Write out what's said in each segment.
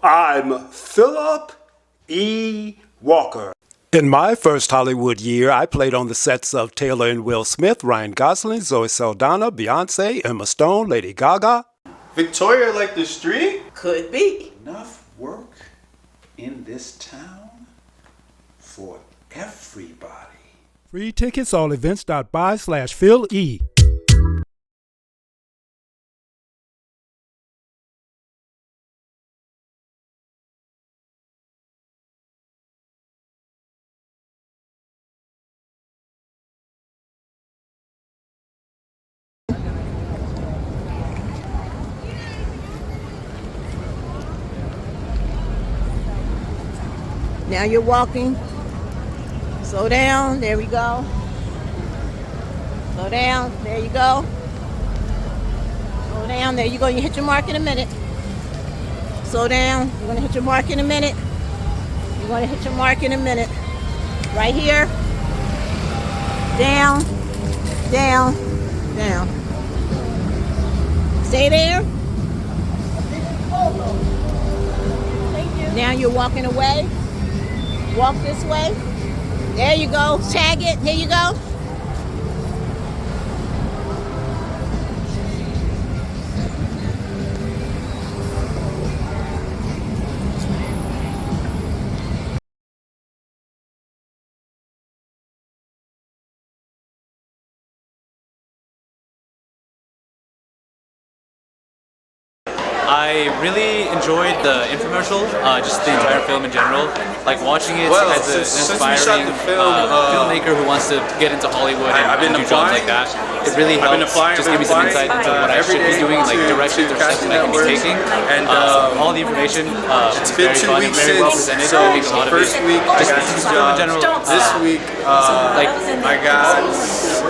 I'm Philip E. Walker. In my first Hollywood year, I played on the sets of Taylor and Will Smith, Ryan Gosling, Zoe Saldana, Beyonce, Emma Stone, Lady Gaga. Victoria like the street? Could be. Enough work in this town for everybody. Free tickets, allevents.by/PhilE. Now you're walking. Slow down. There we go. Slow down. There you go. Slow down. There you go. You hit your mark in a minute. Slow down. You're going to hit your mark in a minute. You're going to hit your mark in a minute. Right here. Down. Down. Down. Stay there. Now you're walking away. Walk this way. There you go. Tag it. Here you go. I really enjoyed the infomercial, just the entire film in general. Like watching it as an inspiring filmmaker who wants to get into Hollywood and do jobs like that. It really helps just give me some insight into what I should be doing, like directions or steps that I can be taking. And all the information is very fun and very well presented. So I think a lot of it. first week I got this job. In general, this week like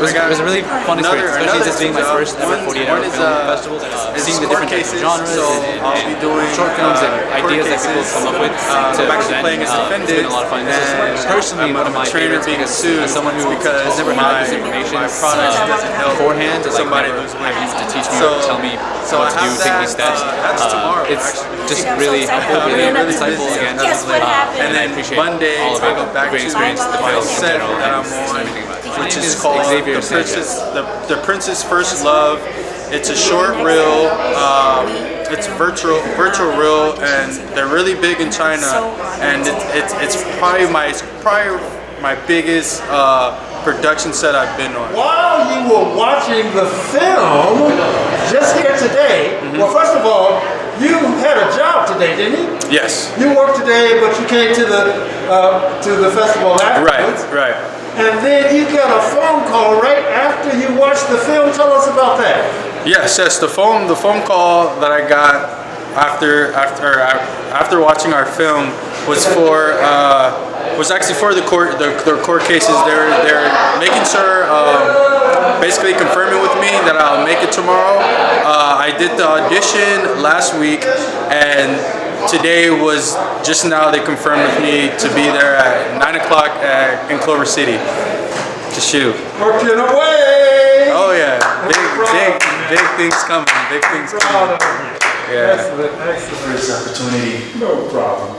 it was a really fun experience, especially this being my first ever 48-hour film festival. Seeing the different types of genres and short films and ideas that people come up with to present. It's been a lot of fun. This is personally one of my favorites because as someone who has never had this information beforehand, like never have used to teach me or tell me what to do, take these steps. It's just really helpful, really insightful again. And I appreciate all of it, the great experience, the film in general, and everything about it. Which is called The Prince's First Love. It's a short reel. It's virtual reel, and they're really big in China. And it's probably my biggest production set I've been on. While you were watching the film just here today, well, first of all, you had a job today, didn't you? Yes. You worked today, but you came to the festival afterwards. Right. And then you got a phone call right after you watched the film. Tell us about that. Yes. The phone call that I got after watching our film was actually for the court cases. They're making sure, basically confirming with me that I'll make it tomorrow. I did the audition last week, and today was just now they confirmed with me to be there at 9 o'clock in Clover City to shoot. Working away. Oh yeah, big things coming. Big things coming. Yeah. Excellent. For this opportunity. No problem.